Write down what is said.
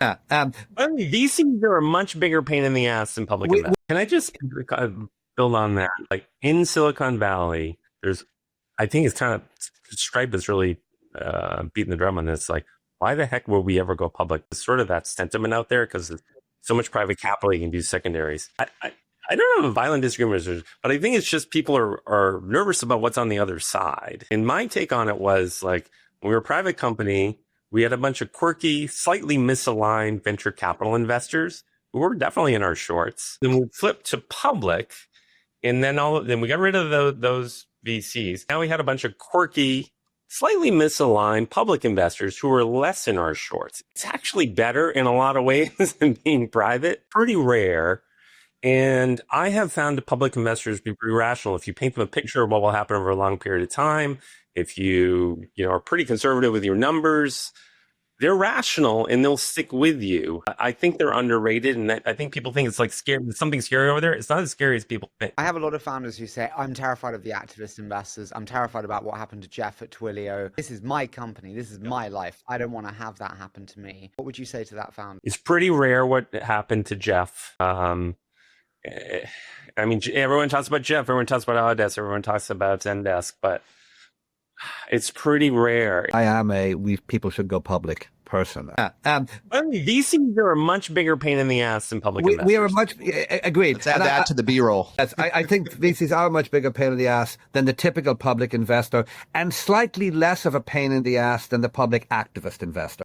VCs are a much bigger pain in the ass than public investors. Can I just build on that? Like in Silicon Valley, I think it's kind of, Stripe is really beating the drum on this. Like, why the heck will we ever go public? There's sort of that sentiment out there because there's so much private capital you can do secondaries. I don't have a violent disagreement, but I think it's just people are nervous about what's on the other side. And my take on it was like, when we were a private company, we had a bunch of quirky, slightly misaligned venture capital investors who were definitely in our shorts. Then we flipped to public, and then we got rid of those VCs. Now we had a bunch of quirky, slightly misaligned public investors who were less in our shorts. It's actually better in a lot of ways than being private. Pretty rare. And I have found the public investors be pretty rational. If you paint them a picture of what will happen over a long period of time, if you are pretty conservative with your numbers, they're rational and they'll stick with you. I think they're underrated, and I think people think it's like scary. There's something scary over there. It's not as scary as people think. I have a lot of founders who say, I'm terrified of the activist investors. I'm terrified about what happened to Jeff at Twilio. This is my company. This is my life. I don't want to have that happen to me. What would you say to that founder? It's pretty rare what happened to Jeff. I mean, everyone talks about Jeff, everyone talks about Autodesk, everyone talks about Zendesk, but it's pretty rare. I am people should go public person. VCs are a much bigger pain in the ass than public investors. We are agreed. Let's add that to the B-roll. Yes, I think VCs are a much bigger pain in the ass than the typical public investor, and slightly less of a pain in the ass than the public activist investor.